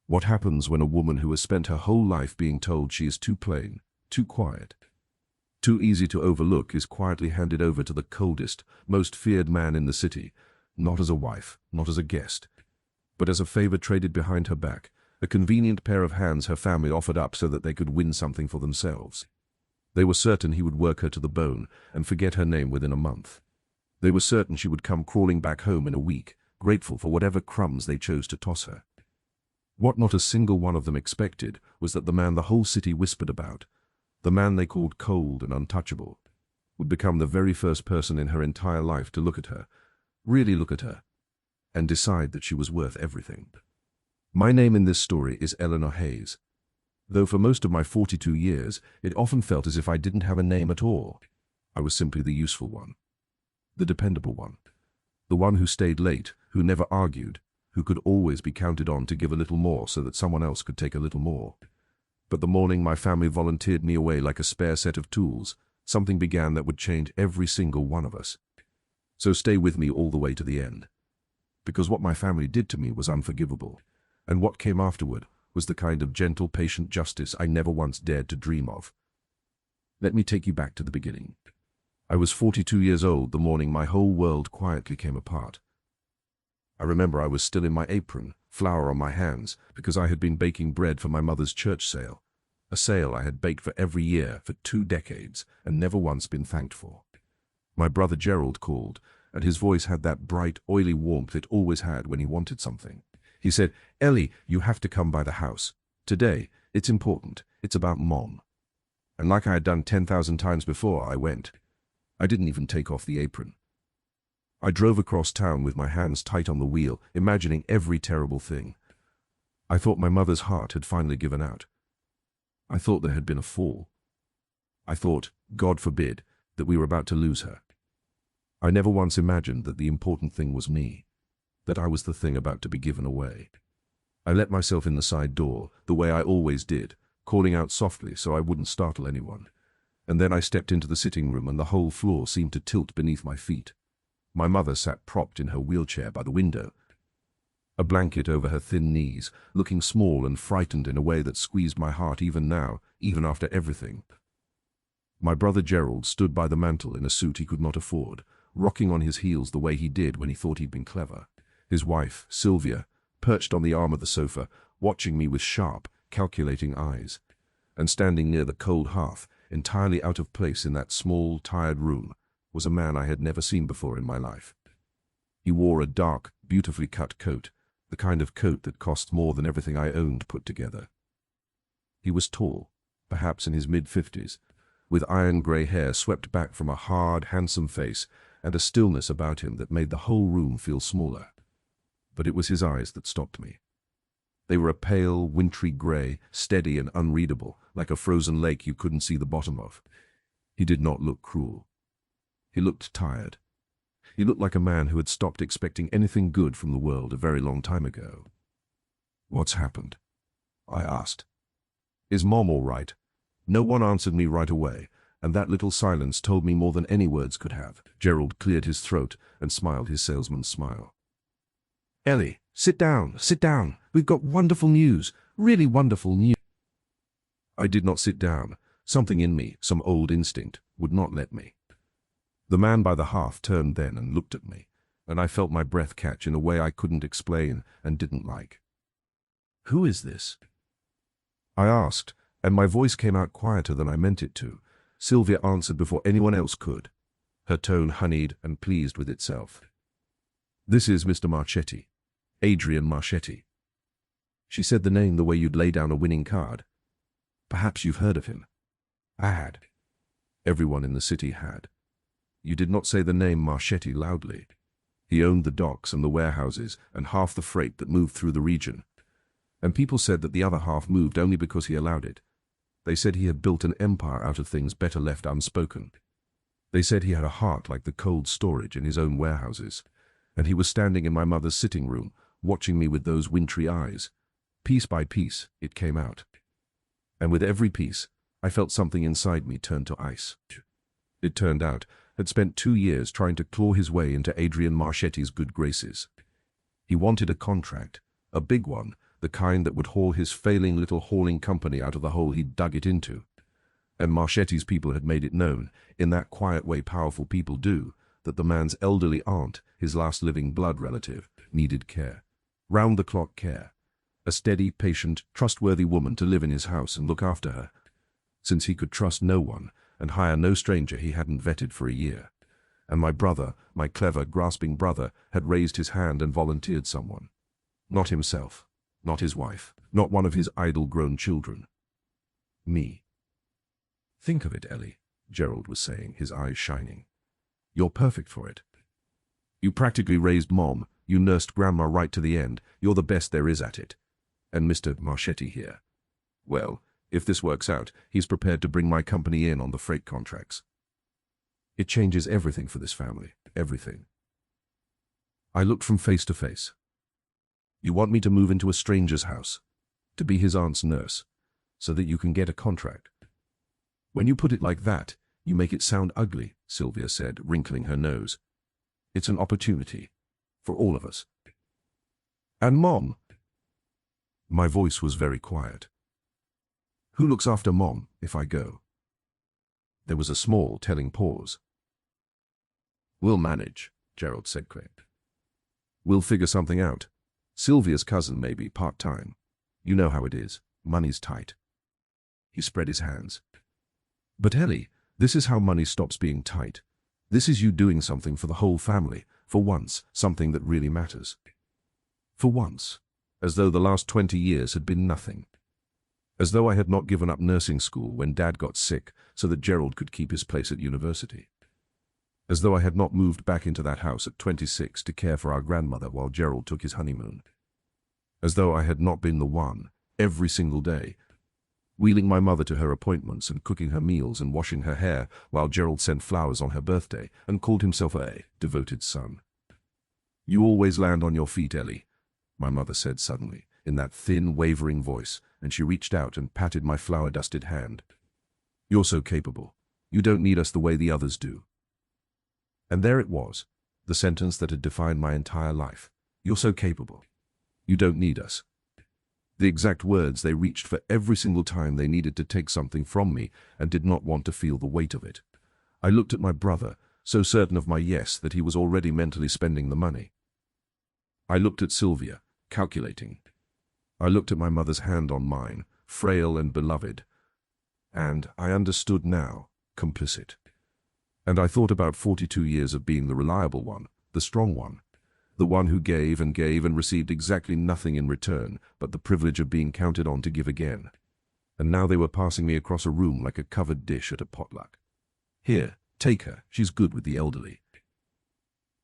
What happens when a woman who has spent her whole life being told she is too plain, too quiet, too easy to overlook is quietly handed over to the coldest, most feared man in the city, not as a wife, not as a guest, but as a favor traded behind her back, a convenient pair of hands her family offered up so that they could win something for themselves. They were certain he would work her to the bone and forget her name within a month. They were certain she would come crawling back home in a week, grateful for whatever crumbs they chose to toss her. What not a single one of them expected was that the man the whole city whispered about, the man they called cold and untouchable, would become the very first person in her entire life to look at her, really look at her, and decide that she was worth everything. My name in this story is Eleanor Hayes, though for most of my 42 years it often felt as if I didn't have a name at all. I was simply the useful one, the dependable one, the one who stayed late, who never argued, who could always be counted on to give a little more so that someone else could take a little more. But the morning my family volunteered me away like a spare set of tools, something began that would change every single one of us. So stay with me all the way to the end. Because what my family did to me was unforgivable, and what came afterward was the kind of gentle, patient justice I never once dared to dream of. Let me take you back to the beginning. I was 42 years old the morning my whole world quietly came apart. I remember I was still in my apron, flour on my hands, because I had been baking bread for my mother's church sale, a sale I had baked for every year for 2 decades and never once been thanked for. My brother Gerald called, and his voice had that bright, oily warmth it always had when he wanted something. He said, "Ellie, you have to come by the house. Today, it's important. It's about Mom." And like I had done 10,000 times before, I went. I didn't even take off the apron. I drove across town with my hands tight on the wheel, imagining every terrible thing. I thought my mother's heart had finally given out. I thought there had been a fall. I thought, God forbid, that we were about to lose her. I never once imagined that the important thing was me, that I was the thing about to be given away. I let myself in the side door, the way I always did, calling out softly so I wouldn't startle anyone. And then I stepped into the sitting room and the whole floor seemed to tilt beneath my feet. My mother sat propped in her wheelchair by the window, a blanket over her thin knees, looking small and frightened in a way that squeezed my heart even now, even after everything. My brother Gerald stood by the mantel in a suit he could not afford, rocking on his heels the way he did when he thought he'd been clever. His wife, Sylvia, perched on the arm of the sofa, watching me with sharp, calculating eyes. And standing near the cold hearth, entirely out of place in that small, tired room, was a man I had never seen before in my life. He wore a dark, beautifully cut coat, the kind of coat that cost more than everything I owned put together. He was tall, perhaps in his mid-50s, with iron-grey hair swept back from a hard, handsome face and a stillness about him that made the whole room feel smaller. But it was his eyes that stopped me. They were a pale, wintry grey, steady and unreadable, like a frozen lake you couldn't see the bottom of. He did not look cruel. He looked tired. He looked like a man who had stopped expecting anything good from the world a very long time ago. "What's happened?" I asked. "Is Mom all right?" No one answered me right away, and that little silence told me more than any words could have. Gerald cleared his throat and smiled his salesman's smile. "Ellie, sit down, sit down. We've got wonderful news, really wonderful news." I did not sit down. Something in me, some old instinct, would not let me. The man by the hearth turned then and looked at me, and I felt my breath catch in a way I couldn't explain and didn't like. "Who is this?" I asked, and my voice came out quieter than I meant it to. Sylvia answered before anyone else could, her tone honeyed and pleased with itself. "This is Mr. Marchetti, Adrian Marchetti." She said the name the way you'd lay down a winning card. "Perhaps you've heard of him." I had. Everyone in the city had. You did not say the name Marchetti loudly. He owned the docks and the warehouses and half the freight that moved through the region. And people said that the other half moved only because he allowed it. They said he had built an empire out of things better left unspoken. They said he had a heart like the cold storage in his own warehouses. And he was standing in my mother's sitting room, watching me with those wintry eyes. Piece by piece, it came out. And with every piece, I felt something inside me turn to ice. It turned out, had spent 2 years trying to claw his way into Adrian Marchetti's good graces. He wanted a contract, a big one, the kind that would haul his failing little hauling company out of the hole he'd dug it into. And Marchetti's people had made it known, in that quiet way powerful people do, that the man's elderly aunt, his last living blood relative, needed care. Round-the-clock care. A steady, patient, trustworthy woman to live in his house and look after her, since he could trust no one and hire no stranger he hadn't vetted for a year. And my brother, my clever, grasping brother, had raised his hand and volunteered someone. Not himself, not his wife, not one of his idle-grown children. Me. Think of it, Ellie, Gerald was saying, his eyes shining. You're perfect for it. You practically raised Mom, you nursed Grandma right to the end, you're the best there is at it. And Mr. Marchetti here. Well, if this works out, he's prepared to bring my company in on the freight contracts. It changes everything for this family, everything. I looked from face to face. You want me to move into a stranger's house, to be his aunt's nurse, so that you can get a contract. When you put it like that, you make it sound ugly, Sylvia said, wrinkling her nose. It's an opportunity, for all of us. And Mom? My voice was very quiet. Who looks after Mom if I go? There was a small, telling pause. We'll manage, Gerald said quick. We'll figure something out. Sylvia's cousin, maybe, part-time. You know how it is. Money's tight. He spread his hands. But Ellie, this is how money stops being tight. This is you doing something for the whole family, for once, something that really matters. For once, as though the last 20 years had been nothing. As though I had not given up nursing school when Dad got sick so that Gerald could keep his place at university. As though I had not moved back into that house at 26 to care for our grandmother while Gerald took his honeymoon. As though I had not been the one, every single day, wheeling my mother to her appointments and cooking her meals and washing her hair while Gerald sent flowers on her birthday and called himself a devoted son. You always land on your feet, Ellie, my mother said suddenly, in that thin, wavering voice, and she reached out and patted my flour-dusted hand. You're so capable. You don't need us the way the others do. And there it was, the sentence that had defined my entire life. You're so capable. You don't need us. The exact words they reached for every single time they needed to take something from me and did not want to feel the weight of it. I looked at my brother, so certain of my yes that he was already mentally spending the money. I looked at Sylvia, calculating. I looked at my mother's hand on mine, frail and beloved. And I understood now, complicit. And I thought about 42 years of being the reliable one, the strong one. The one who gave and received exactly nothing in return but the privilege of being counted on to give again. And now they were passing me across a room like a covered dish at a potluck. Here, take her, she's good with the elderly.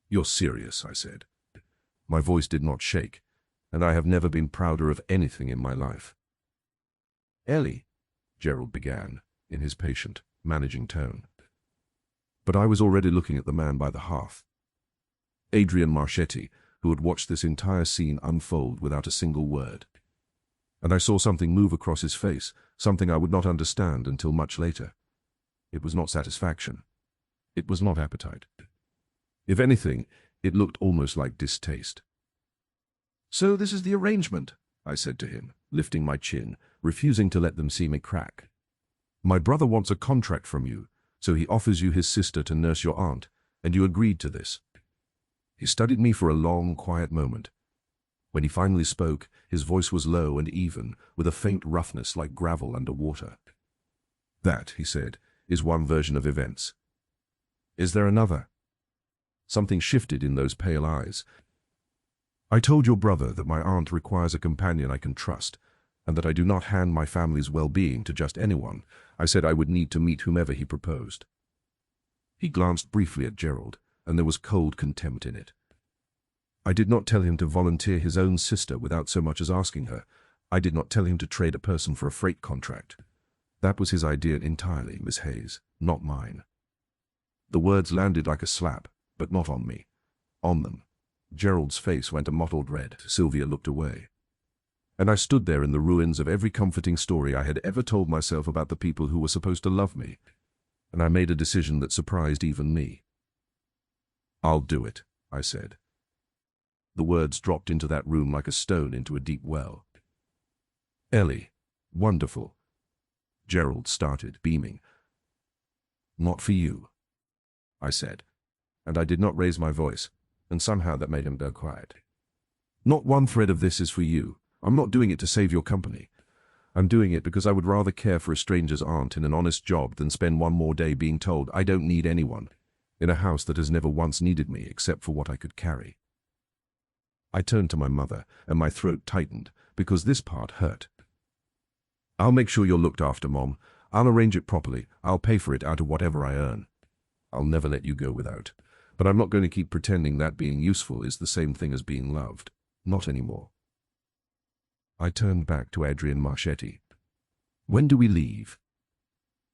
You're serious, I said. My voice did not shake, and I have never been prouder of anything in my life. Ellie, Gerald began, in his patient, managing tone. But I was already looking at the man by the hearth. Adrian Marchetti, who had watched this entire scene unfold without a single word. And I saw something move across his face, something I would not understand until much later. It was not satisfaction. It was not appetite. If anything, it looked almost like distaste. So this is the arrangement, I said to him, lifting my chin, refusing to let them see me crack. My brother wants a contract from you, so he offers you his sister to nurse your aunt, and you agreed to this. He studied me for a long, quiet moment. When he finally spoke, his voice was low and even, with a faint roughness like gravel under water. That, he said, is one version of events. Is there another? Something shifted in those pale eyes. I told your brother that my aunt requires a companion I can trust, and that I do not hand my family's well-being to just anyone. I said I would need to meet whomever he proposed. He glanced briefly at Gerald, and there was cold contempt in it. I did not tell him to volunteer his own sister without so much as asking her. I did not tell him to trade a person for a freight contract. That was his idea entirely, Miss Hayes, not mine. The words landed like a slap, but not on me. On them. Gerald's face went a mottled red. Sylvia looked away. And I stood there in the ruins of every comforting story I had ever told myself about the people who were supposed to love me. And I made a decision that surprised even me. I'll do it, I said. The words dropped into that room like a stone into a deep well. Ellie. Wonderful. Gerald started, beaming. Not for you, I said, and I did not raise my voice, and somehow that made him go quiet. Not one thread of this is for you. I'm not doing it to save your company. I'm doing it because I would rather care for a stranger's aunt in an honest job than spend one more day being told I don't need anyone in a house that has never once needed me except for what I could carry. I turned to my mother, and my throat tightened because this part hurt. I'll make sure you're looked after, Mom. I'll arrange it properly. I'll pay for it out of whatever I earn. I'll never let you go without. But I'm not going to keep pretending that being useful is the same thing as being loved. Not anymore. I turned back to Adrian Marchetti. When do we leave?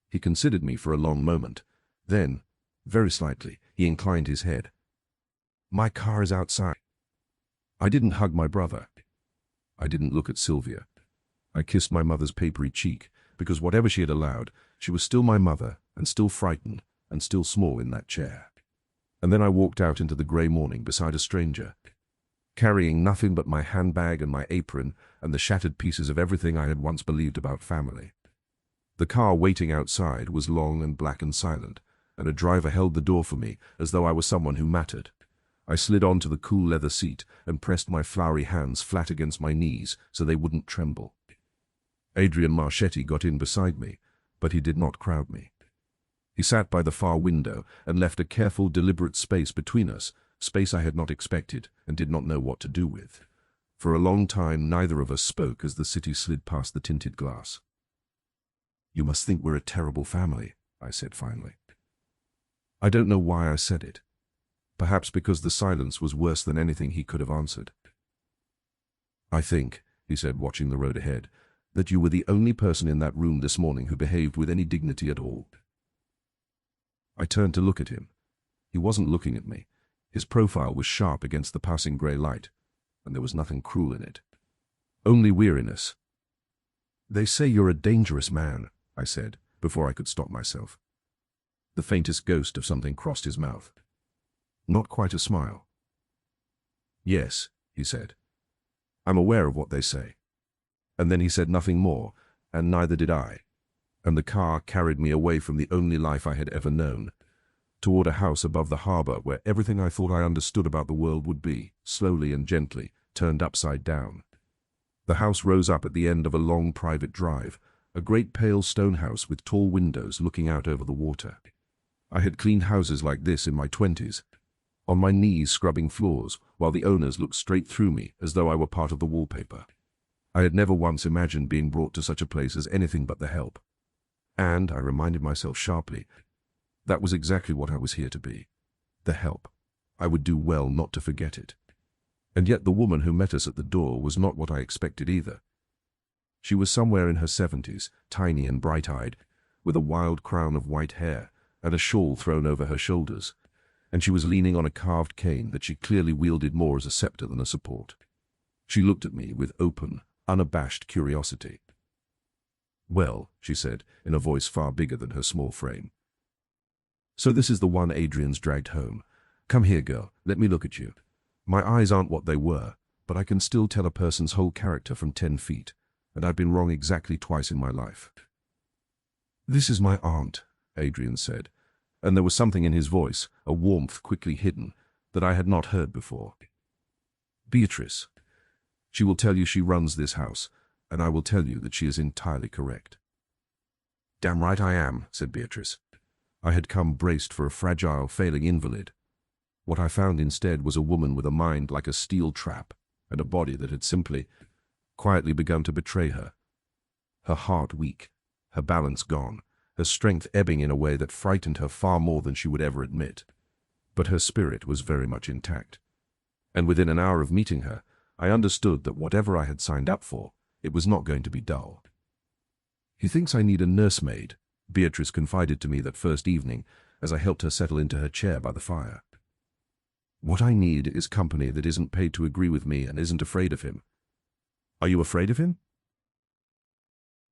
He considered me for a long moment. Then, very slightly, he inclined his head. My car is outside. I didn't hug my brother. I didn't look at Sylvia. I kissed my mother's papery cheek, because whatever she had allowed, she was still my mother, and still frightened, and still small in that chair. And then I walked out into the grey morning beside a stranger, carrying nothing but my handbag and my apron and the shattered pieces of everything I had once believed about family. The car waiting outside was long and black and silent, and a driver held the door for me as though I was someone who mattered. I slid onto the cool leather seat and pressed my floury hands flat against my knees so they wouldn't tremble. Adrian Marchetti got in beside me, but he did not crowd me. He sat by the far window and left a careful, deliberate space between us, space I had not expected and did not know what to do with. For a long time, neither of us spoke as the city slid past the tinted glass. You must think we're a terrible family, I said finally. I don't know why I said it. Perhaps because the silence was worse than anything he could have answered. I think, he said, watching the road ahead, that you were the only person in that room this morning who behaved with any dignity at all. I turned to look at him. He wasn't looking at me. His profile was sharp against the passing grey light, and there was nothing cruel in it. Only weariness. They say you're a dangerous man, I said, before I could stop myself. The faintest ghost of something crossed his mouth. Not quite a smile. Yes, he said. I'm aware of what they say. And then he said nothing more, and neither did I, and the car carried me away from the only life I had ever known, toward a house above the harbour where everything I thought I understood about the world would be, slowly and gently, turned upside down. The house rose up at the end of a long private drive, a great pale stone house with tall windows looking out over the water. I had cleaned houses like this in my 20s, on my knees scrubbing floors, while the owners looked straight through me as though I were part of the wallpaper. I had never once imagined being brought to such a place as anything but the help. And, I reminded myself sharply, that was exactly what I was here to be. The help. I would do well not to forget it. And yet the woman who met us at the door was not what I expected either. She was somewhere in her 70s, tiny and bright-eyed, with a wild crown of white hair and a shawl thrown over her shoulders, and she was leaning on a carved cane that she clearly wielded more as a scepter than a support. She looked at me with open, unabashed curiosity. Well, she said, in a voice far bigger than her small frame. So this is the one Adrian's dragged home. Come here, girl, let me look at you. My eyes aren't what they were, but I can still tell a person's whole character from 10 feet, and I've been wrong exactly twice in my life. This is my aunt, Adrian said, and there was something in his voice, a warmth quickly hidden, that I had not heard before. Beatrice. She will tell you she runs this house, and I will tell you that she is entirely correct. Damn right I am, said Beatrice. I had come braced for a fragile, failing invalid. What I found instead was a woman with a mind like a steel trap, and a body that had simply, quietly begun to betray her. Her heart weak, her balance gone, her strength ebbing in a way that frightened her far more than she would ever admit. But her spirit was very much intact. And within an hour of meeting her, I understood that whatever I had signed up for, it was not going to be dull. He thinks I need a nursemaid, Beatrice confided to me that first evening as I helped her settle into her chair by the fire. What I need is company that isn't paid to agree with me and isn't afraid of him. Are you afraid of him?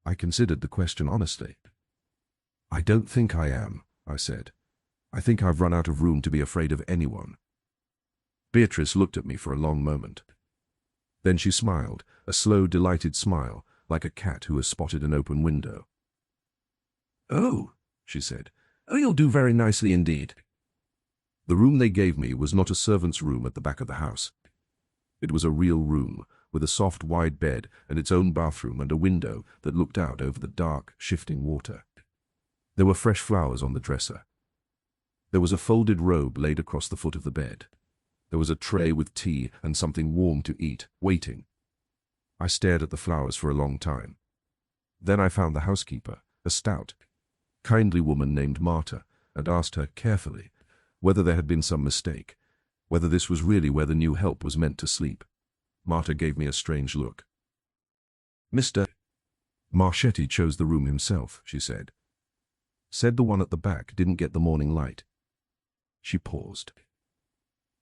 I considered the question honestly. I don't think I am, I said. I think I've run out of room to be afraid of anyone. Beatrice looked at me for a long moment. Then she smiled, a slow, delighted smile, like a cat who has spotted an open window. "Oh," she said. "Oh, you'll do very nicely indeed." The room they gave me was not a servant's room at the back of the house. It was a real room, with a soft, wide bed and its own bathroom and a window that looked out over the dark, shifting water. There were fresh flowers on the dresser. There was a folded robe laid across the foot of the bed. There was a tray with tea and something warm to eat, waiting. I stared at the flowers for a long time. Then I found the housekeeper, a stout, kindly woman named Marta, and asked her carefully whether there had been some mistake, whether this was really where the new help was meant to sleep. Marta gave me a strange look. "Mr. Marchetti chose the room himself," she said. "Said the one at the back didn't get the morning light." She paused.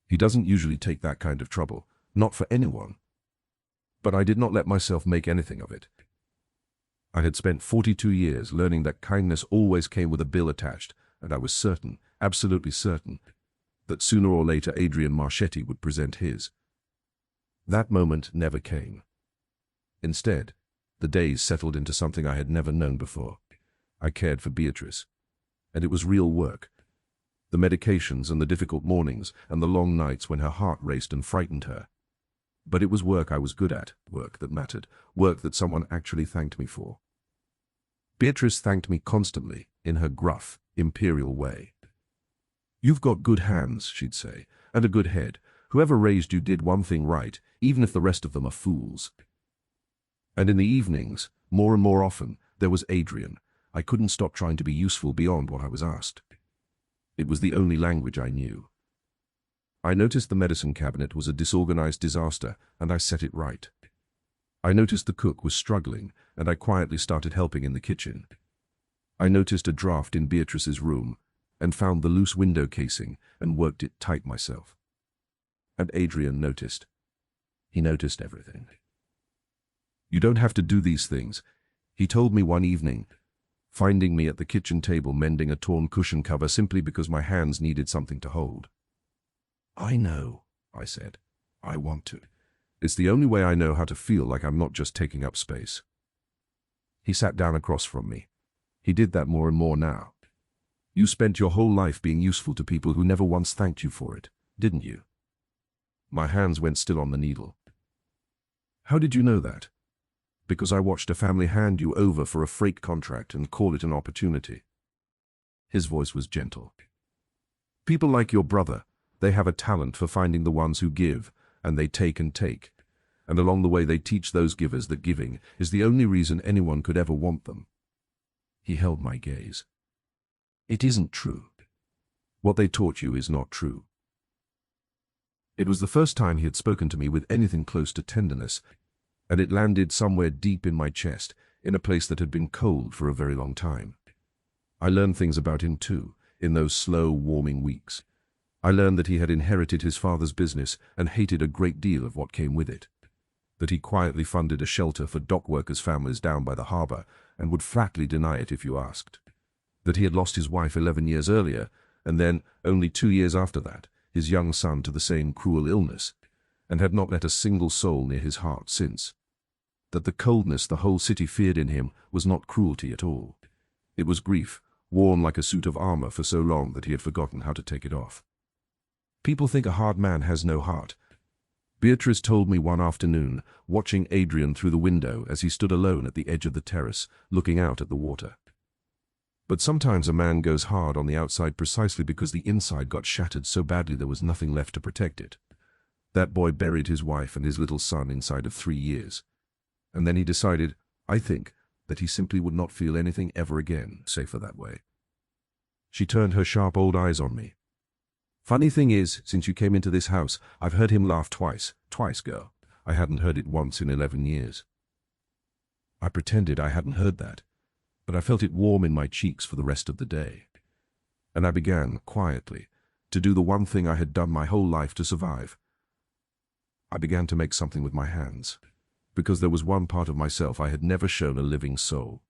"He doesn't usually take that kind of trouble, not for anyone." But I did not let myself make anything of it. I had spent 42 years learning that kindness always came with a bill attached, and I was certain, absolutely certain, that sooner or later Adrian Marchetti would present his. That moment never came. Instead, the days settled into something I had never known before. I cared for Beatrice, and it was real work. The medications and the difficult mornings and the long nights when her heart raced and frightened her. But it was work I was good at, work that mattered, work that someone actually thanked me for. Beatrice thanked me constantly, in her gruff, imperial way. "You've got good hands," she'd say, "and a good head. Whoever raised you did one thing right, even if the rest of them are fools." And in the evenings, more and more often, there was Adrian. I couldn't stop trying to be useful beyond what I was asked. It was the only language I knew. I noticed the medicine cabinet was a disorganized disaster, and I set it right. I noticed the cook was struggling, and I quietly started helping in the kitchen. I noticed a draft in Beatrice's room, and found the loose window casing, and worked it tight myself. And Adrian noticed. He noticed everything. "You don't have to do these things," he told me one evening, finding me at the kitchen table mending a torn cushion cover simply because my hands needed something to hold. "I know," I said. "I want to. It's the only way I know how to feel like I'm not just taking up space." He sat down across from me. He did that more and more now. "You spent your whole life being useful to people who never once thanked you for it, didn't you?" My hands went still on the needle. "How did you know that?" "Because I watched a family hand you over for a freight contract and call it an opportunity." His voice was gentle. "People like your brother, they have a talent for finding the ones who give, and they take and take. And along the way they teach those givers that giving is the only reason anyone could ever want them." He held my gaze. "It isn't true. What they taught you is not true." It was the first time he had spoken to me with anything close to tenderness, and it landed somewhere deep in my chest, in a place that had been cold for a very long time. I learned things about him too, in those slow, warming weeks. I learned that he had inherited his father's business and hated a great deal of what came with it. That he quietly funded a shelter for dock workers' families down by the harbor and would flatly deny it if you asked. That he had lost his wife 11 years earlier, and then, only 2 years after that, his young son to the same cruel illness, and had not let a single soul near his heart since. That the coldness the whole city feared in him was not cruelty at all. It was grief, worn like a suit of armor for so long that he had forgotten how to take it off. People think a hard man has no heart. Beatrice told me one afternoon, watching Adrian through the window as he stood alone at the edge of the terrace, looking out at the water. But sometimes a man goes hard on the outside precisely because the inside got shattered so badly there was nothing left to protect it. That boy buried his wife and his little son inside of 3 years. And then he decided, I think, that he simply would not feel anything ever again, safer that way. She turned her sharp old eyes on me. "Funny thing is, since you came into this house, I've heard him laugh twice. Twice, girl. I hadn't heard it once in 11 years. I pretended I hadn't heard that, but I felt it warm in my cheeks for the rest of the day. And I began, quietly, to do the one thing I had done my whole life to survive. I began to make something with my hands, because there was one part of myself I had never shown a living soul.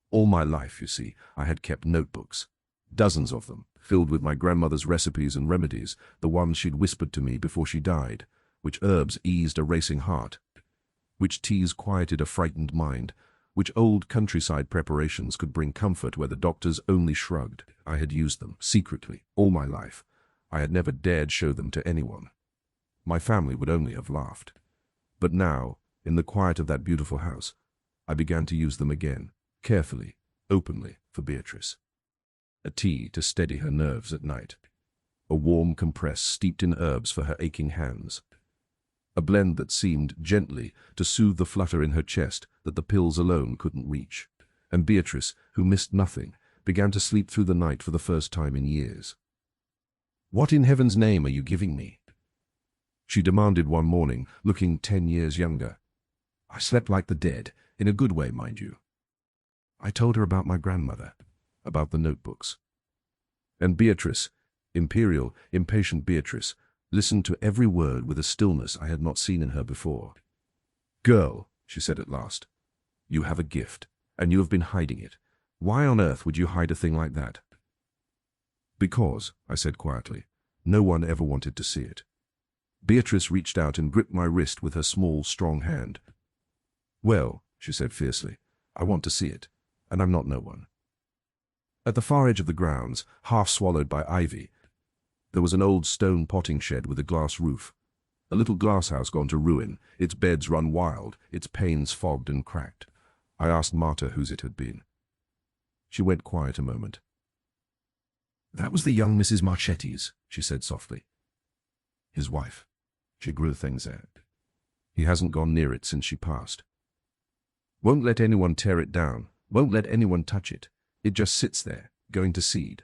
All my life, you see, I had kept notebooks, dozens of them, filled with my grandmother's recipes and remedies, the ones she'd whispered to me before she died, which herbs eased a racing heart. which teas quieted a frightened mind, which old countryside preparations could bring comfort where the doctors only shrugged. I had used them, secretly, all my life. I had never dared show them to anyone. My family would only have laughed. But now, in the quiet of that beautiful house, I began to use them again, carefully, openly, for Beatrice. A tea to steady her nerves at night. A warm compress steeped in herbs for her aching hands. A blend that seemed, gently, to soothe the flutter in her chest that the pills alone couldn't reach. And Beatrice, who missed nothing, began to sleep through the night for the first time in years. "What in heaven's name are you giving me?" she demanded one morning, looking 10 years younger. I slept like the dead, in a good way, mind you. I told her about my grandmother, about the notebooks. And Beatrice, imperial, impatient Beatrice, listened to every word with a stillness I had not seen in her before. "Girl," she said at last, "you have a gift, and you have been hiding it. Why on earth would you hide a thing like that?" "Because," I said quietly, "no one ever wanted to see it." Beatrice reached out and gripped my wrist with her small, strong hand. "Well," she said fiercely, "I want to see it, and I'm not no one." At the far edge of the grounds, half swallowed by ivy, there was an old stone potting shed with a glass roof. A little glass house gone to ruin, its beds run wild, its panes fogged and cracked. I asked Marta whose it had been. She went quiet a moment. "That was the young Mrs. Marchetti's," she said softly. "His wife. She grew things out. He hasn't gone near it since she passed. Won't let anyone tear it down, won't let anyone touch it. It just sits there, going to seed."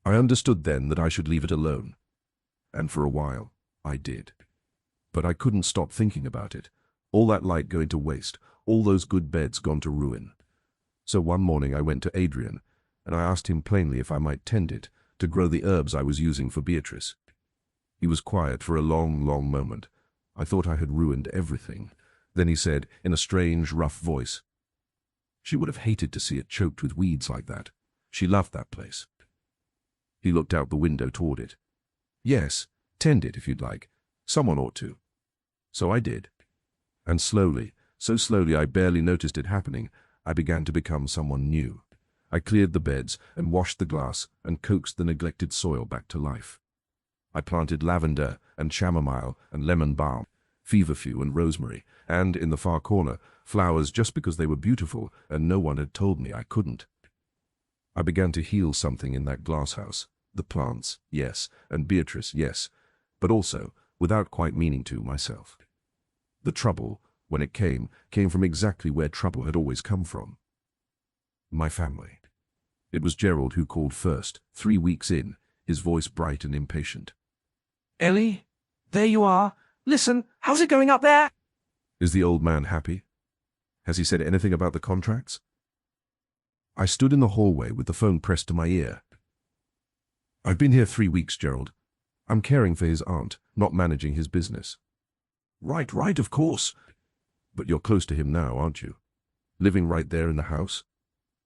I understood then that I should leave it alone. And for a while, I did. But I couldn't stop thinking about it. All that light going to waste, all those good beds gone to ruin. So one morning I went to Adrian, and I asked him plainly if I might tend it, to grow the herbs I was using for Beatrice. He was quiet for a long, long moment. I thought I had ruined everything. Then he said, in a strange, rough voice, "She would have hated to see it choked with weeds like that. She loved that place." He looked out the window toward it. "Yes, tend it if you'd like. Someone ought to." So I did. And slowly, so slowly I barely noticed it happening, I began to become someone new. I cleared the beds and washed the glass and coaxed the neglected soil back to life. I planted lavender and chamomile and lemon balm, feverfew and rosemary, and, in the far corner, flowers just because they were beautiful and no one had told me I couldn't. I began to heal something in that glass house. The plants, yes, and Beatrice, yes, but also, without quite meaning to, myself. The trouble, when it came from exactly where trouble had always come from. My family. It was Gerald who called first, 3 weeks in, his voice bright and impatient. "Ellie, there you are. Listen, how's it going up there?" Is the old man happy? Has he said anything about the contracts? I stood in the hallway with the phone pressed to my ear. "I've been here 3 weeks, Gerald. I'm caring for his aunt, not managing his business." Right, of course. But you're close to him now, aren't you? Living right there in the house?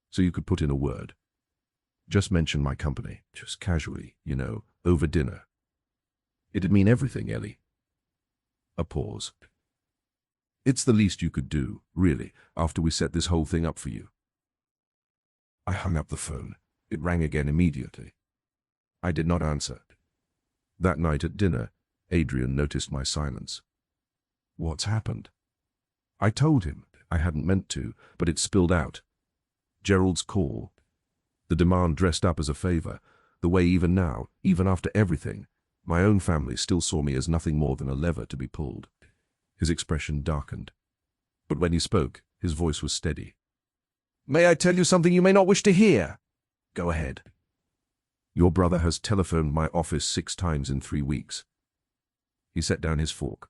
So you could put in a word. Just mention my company, just casually, over dinner. It'd mean everything, Ellie." A pause. "It's the least you could do, really, after we set this whole thing up for you." I hung up the phone. It rang again immediately. I did not answer. That night at dinner, Adrian noticed my silence. "What's happened?" I told him. I hadn't meant to, but it spilled out. Gerald's call. The demand dressed up as a favor, the way even now, even after everything, my own family still saw me as nothing more than a lever to be pulled. His expression darkened. But when he spoke, his voice was steady. "May I tell you something you may not wish to hear?" "Go ahead." "Your brother has telephoned my office 6 times in 3 weeks. He set down his fork.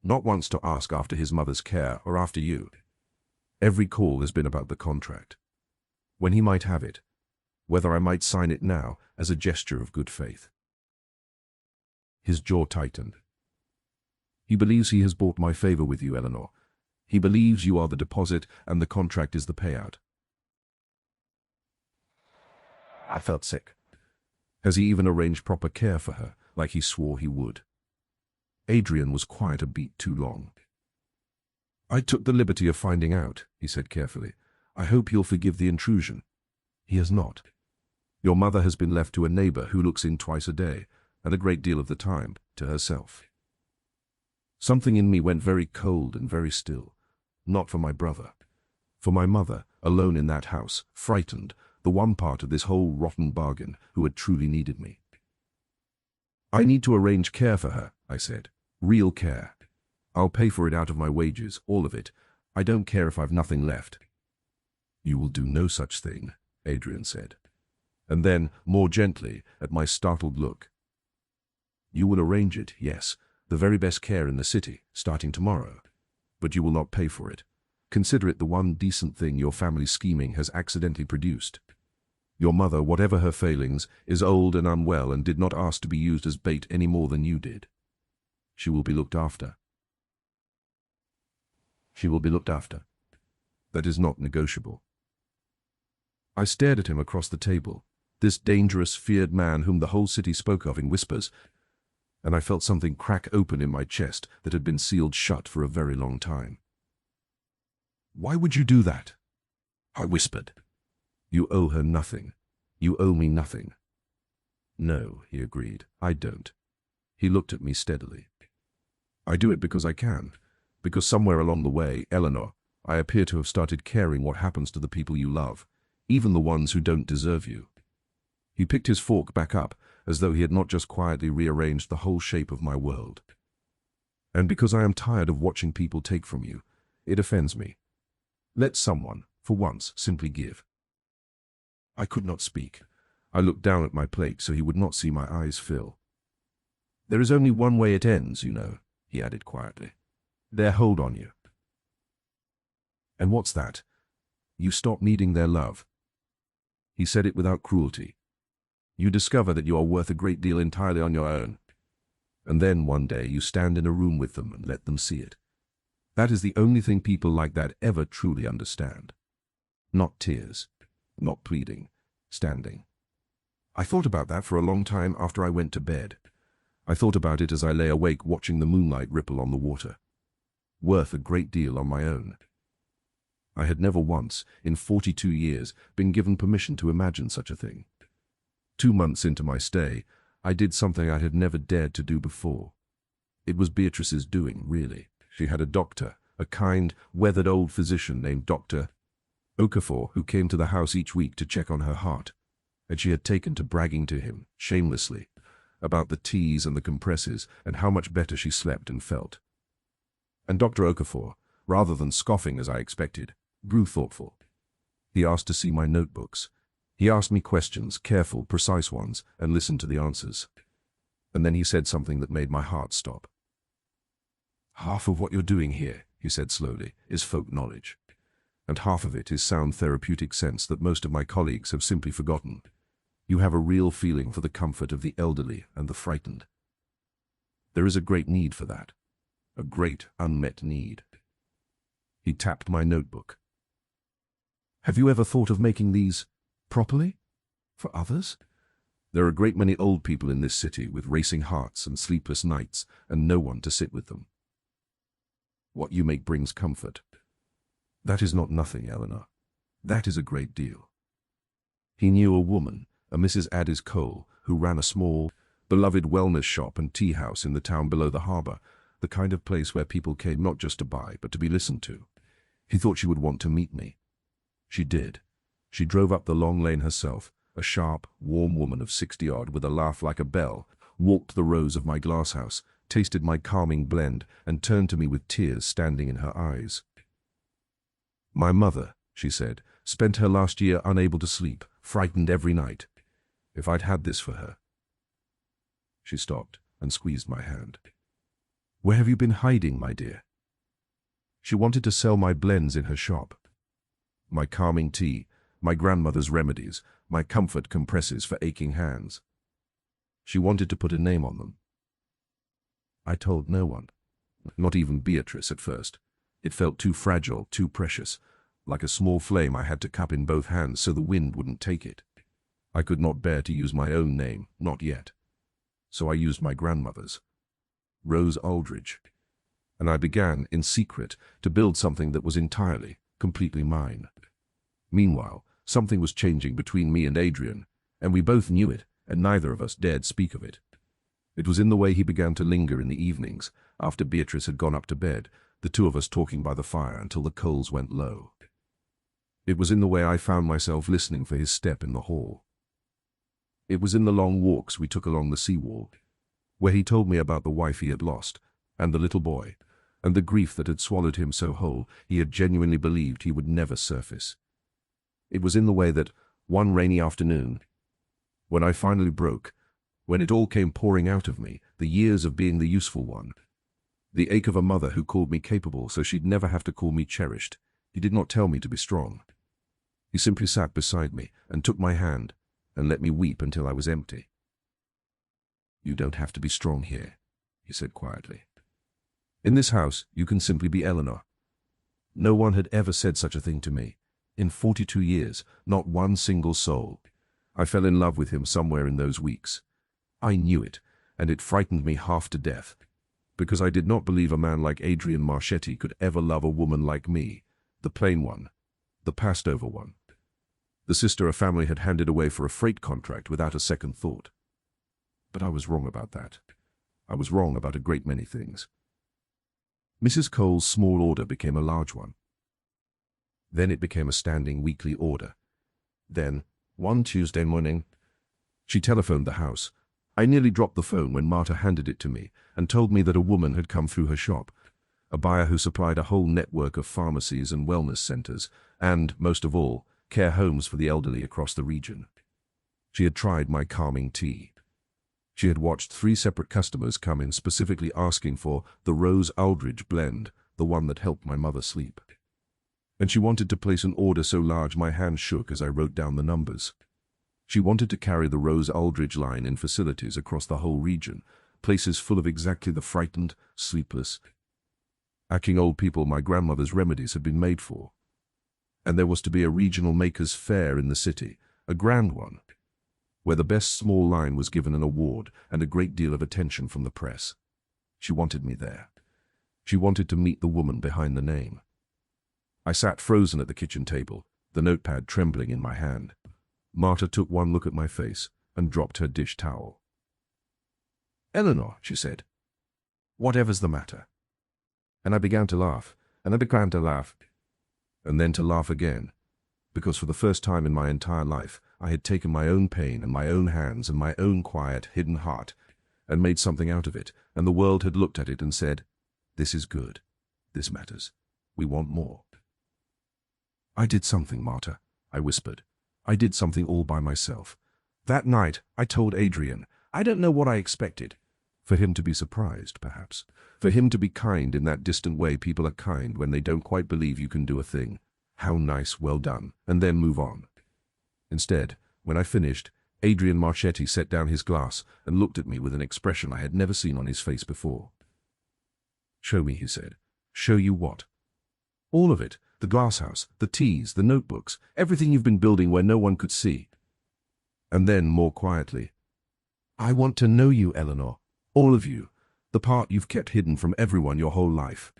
Not once to ask after his mother's care or after you. Every call has been about the contract. When he might have it, whether I might sign it now as a gesture of good faith." His jaw tightened. "He believes he has bought my favor with you, Eleanor. He believes you are the deposit and the contract is the payout." I felt sick. Has he even arranged proper care for her, like he swore he would? Adrian was quiet a beat too long. I took the liberty of finding out, he said carefully. I hope you'll forgive the intrusion. He has not. Your mother has been left to a neighbor who looks in twice a day, and a great deal of the time to herself. Something in me went very cold and very still. Not for my brother. For my mother, alone in that house, frightened, the one part of this whole rotten bargain who had truly needed me. I need to arrange care for her, I said. Real care. I'll pay for it out of my wages, all of it. I don't care if I've nothing left. You will do no such thing, Adrian said. And then, more gently, at my startled look. You will arrange it, yes, the very best care in the city, starting tomorrow. But you will not pay for it. Consider it the one decent thing your family's scheming has accidentally produced. Your mother, whatever her failings, is old and unwell and did not ask to be used as bait any more than you did. She will be looked after. She will be looked after. That is not negotiable. I stared at him across the table, this dangerous, feared man whom the whole city spoke of in whispers, and I felt something crack open in my chest that had been sealed shut for a very long time. Why would you do that? I whispered. You owe her nothing. You owe me nothing. No, he agreed, I don't. He looked at me steadily. I do it because I can, because somewhere along the way, Eleanor, I appear to have started caring what happens to the people you love, even the ones who don't deserve you. He picked his fork back up, as though he had not just quietly rearranged the whole shape of my world. And because I am tired of watching people take from you, it offends me. Let someone, for once, simply give. I could not speak. I looked down at my plate so he would not see my eyes fill. There is only one way it ends, you know, he added quietly. Their hold on you. And what's that? You stop needing their love. He said it without cruelty. You discover that you are worth a great deal entirely on your own. And then one day you stand in a room with them and let them see it. That is the only thing people like that ever truly understand. Not tears, not pleading, standing. I thought about that for a long time after I went to bed. I thought about it as I lay awake watching the moonlight ripple on the water. Worth a great deal on my own. I had never once, in 42 years, been given permission to imagine such a thing. 2 months into my stay, I did something I had never dared to do before. It was Beatrice's doing, really. She had a doctor, a kind, weathered old physician named Dr. Okafor, who came to the house each week to check on her heart, and she had taken to bragging to him, shamelessly, about the teas and the compresses and how much better she slept and felt. And Dr. Okafor, rather than scoffing as I expected, grew thoughtful. He asked to see my notebooks. He asked me questions, careful, precise ones, and listened to the answers. And then he said something that made my heart stop. Half of what you're doing here, he said slowly, is folk knowledge. And half of it is sound therapeutic sense that most of my colleagues have simply forgotten. You have a real feeling for the comfort of the elderly and the frightened. There is a great need for that. A great unmet need. He tapped my notebook. Have you ever thought of making these properly? For others? There are a great many old people in this city with racing hearts and sleepless nights and no one to sit with them. What you make brings comfort. That is not nothing, Eleanor. That is a great deal. He knew a woman, a Mrs. Addis Cole, who ran a small, beloved wellness shop and tea house in the town below the harbour, the kind of place where people came not just to buy, but to be listened to. He thought she would want to meet me. She did. She drove up the long lane herself, a sharp, warm woman of 60-odd with a laugh like a bell, walked the rows of my glasshouse, tasted my calming blend, and turned to me with tears standing in her eyes. My mother, she said, spent her last year unable to sleep, frightened every night. If I'd had this for her. She stopped and squeezed my hand. Where have you been hiding, my dear? She wanted to sell my blends in her shop. My calming tea, my grandmother's remedies, my comfort compresses for aching hands. She wanted to put a name on them. I told no one, not even Beatrice at first. It felt too fragile, too precious, like a small flame I had to cup in both hands so the wind wouldn't take it. I could not bear to use my own name, not yet. So I used my grandmother's. Rose Aldridge. and I began, in secret, to build something that was entirely, completely mine. Meanwhile, something was changing between me and Adrian, and we both knew it, and neither of us dared speak of it. It was in the way he began to linger in the evenings, after Beatrice had gone up to bed, the two of us talking by the fire until the coals went low. It was in the way I found myself listening for his step in the hall. It was in the long walks we took along the seawall, where he told me about the wife he had lost, and the little boy, and the grief that had swallowed him so whole he had genuinely believed he would never surface. It was in the way that, one rainy afternoon, when I finally broke, when it all came pouring out of me, the years of being the useful one, the ache of a mother who called me capable so she'd never have to call me cherished, he did not tell me to be strong. He simply sat beside me and took my hand and let me weep until I was empty. "You don't have to be strong here," he said quietly. "In this house, you can simply be Eleanor." No one had ever said such a thing to me. In 42 years, not one single soul. I fell in love with him somewhere in those weeks. I knew it, and it frightened me half to death, because I did not believe a man like Adrian Marchetti could ever love a woman like me, the plain one, the passed-over one, the sister a family had handed away for a freight contract without a second thought. But I was wrong about that. I was wrong about a great many things. Mrs. Cole's small order became a large one. Then it became a standing weekly order. Then, one Tuesday morning, she telephoned the house. I nearly dropped the phone when Marta handed it to me and told me that a woman had come through her shop, a buyer who supplied a whole network of pharmacies and wellness centers, and, most of all, care homes for the elderly across the region. She had tried my calming tea. She had watched 3 separate customers come in specifically asking for the Rose Aldridge blend, the one that helped my mother sleep. And she wanted to place an order so large my hand shook as I wrote down the numbers. She wanted to carry the Rose Aldridge line in facilities across the whole region, places full of exactly the frightened, sleepless, aching old people my grandmother's remedies had been made for. And there was to be a regional makers' fair in the city, a grand one, where the best small line was given an award and a great deal of attention from the press. She wanted me there. She wanted to meet the woman behind the name. I sat frozen at the kitchen table, the notepad trembling in my hand. Marta took one look at my face and dropped her dish towel. "Eleanor," she said, "whatever's the matter?" And I began to laugh, and I began to laugh, and then to laugh again, because for the first time in my entire life I had taken my own pain in my own hands and my own quiet, hidden heart, and made something out of it, and the world had looked at it and said, "This is good. This matters. We want more." "I did something, Marta," I whispered. "I did something all by myself. That night, I told Adrian. I don't know what I expected. For him to be surprised, perhaps. For him to be kind in that distant way people are kind when they don't quite believe you can do a thing. How nice, well done, and then move on. Instead, when I finished, Adrian Marchetti set down his glass and looked at me with an expression I had never seen on his face before. "Show me," he said. "Show you what?" "All of it. The glasshouse, the teas, the notebooks, everything you've been building where no one could see." And then, more quietly, "I want to know you, Eleanor. All of you. The part you've kept hidden from everyone your whole life."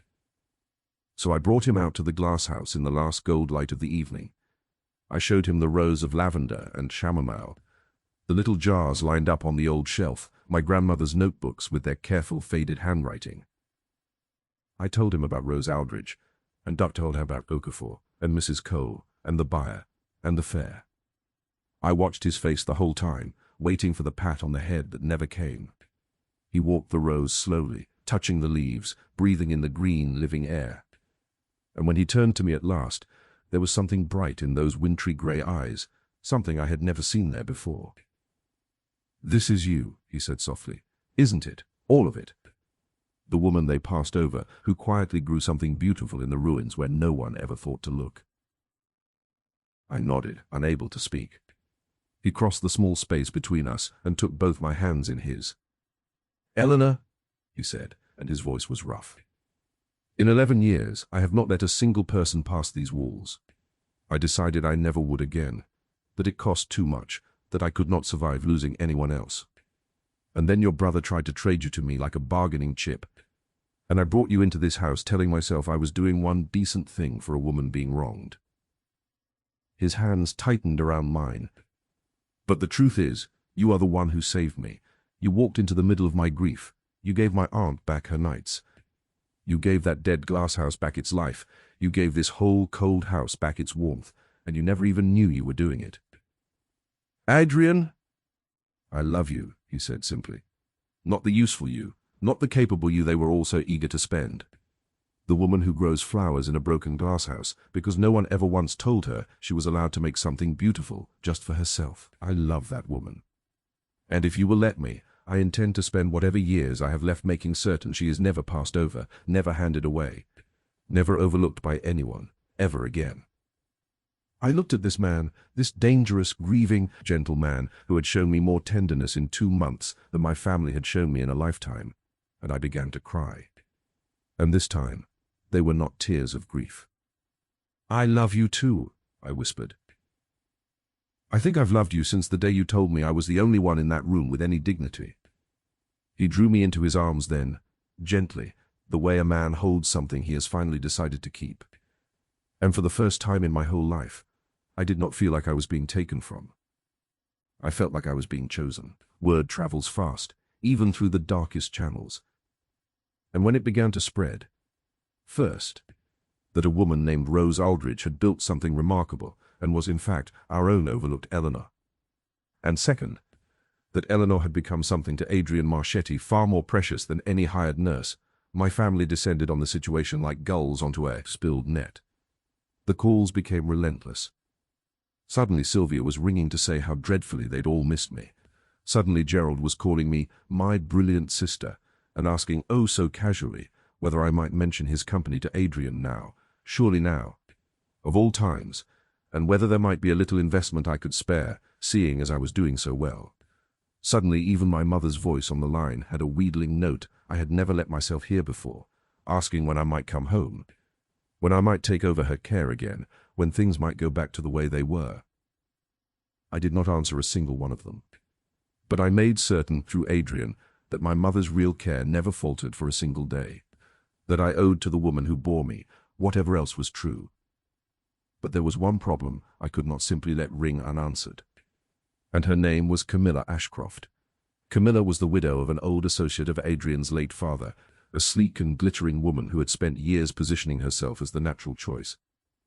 So I brought him out to the glasshouse in the last gold light of the evening. I showed him the rows of lavender and chamomile, the little jars lined up on the old shelf, my grandmother's notebooks with their careful faded handwriting. I told him about Rose Aldridge, and Duck told her about Okafor, and Mrs. Cole, and the buyer, and the fair. I watched his face the whole time, waiting for the pat on the head that never came. He walked the rows slowly, touching the leaves, breathing in the green, living air. And when he turned to me at last, there was something bright in those wintry grey eyes, something I had never seen there before. "This is you," he said softly. "Isn't it? All of it?" The woman they passed over, who quietly grew something beautiful in the ruins where no one ever thought to look. I nodded, unable to speak. He crossed the small space between us and took both my hands in his. "Eleanor," he said, and his voice was rough. "In 11 years, I have not let a single person pass these walls. I decided I never would again, that it cost too much, that I could not survive losing anyone else. And then your brother tried to trade you to me like a bargaining chip. And I brought you into this house telling myself I was doing one decent thing for a woman being wronged. His hands tightened around mine. But the truth is, you are the one who saved me. You walked into the middle of my grief. You gave my aunt back her nights. You gave that dead glass house back its life. You gave this whole cold house back its warmth, and you never even knew you were doing it. Adrian, I love you, he said simply. Not the useful you, not the capable you they were all so eager to spend. The woman who grows flowers in a broken glasshouse because no one ever once told her she was allowed to make something beautiful just for herself. I love that woman. And if you will let me, I intend to spend whatever years I have left making certain she is never passed over, never handed away, never overlooked by anyone, ever again. I looked at this man, this dangerous, grieving, gentle man who had shown me more tenderness in 2 months than my family had shown me in a lifetime, and I began to cry. And this time, they were not tears of grief. I love you too, I whispered. I think I've loved you since the day you told me I was the only one in that room with any dignity. He drew me into his arms then, gently, the way a man holds something he has finally decided to keep. And for the first time in my whole life, I did not feel like I was being taken from. I felt like I was being chosen. Word travels fast, even through the darkest channels. And when it began to spread, first, that a woman named Rose Aldridge had built something remarkable and was in fact our own overlooked Eleanor. And second, that Eleanor had become something to Adrian Marchetti far more precious than any hired nurse, my family descended on the situation like gulls onto a spilled net. The calls became relentless. Suddenly Sylvia was ringing to say how dreadfully they'd all missed me. Suddenly Gerald was calling me my brilliant sister and asking oh so casually whether I might mention his company to Adrian now, surely now, of all times, and whether there might be a little investment I could spare, seeing as I was doing so well. Suddenly even my mother's voice on the line had a wheedling note I had never let myself hear before, asking when I might come home, when I might take over her care again, when things might go back to the way they were. I did not answer a single one of them. But I made certain through Adrian that my mother's real care never faltered for a single day, that I owed to the woman who bore me, whatever else was true. But there was one problem I could not simply let ring unanswered. And her name was Camilla Ashcroft. Camilla was the widow of an old associate of Adrian's late father, a sleek and glittering woman who had spent years positioning herself as the natural choice,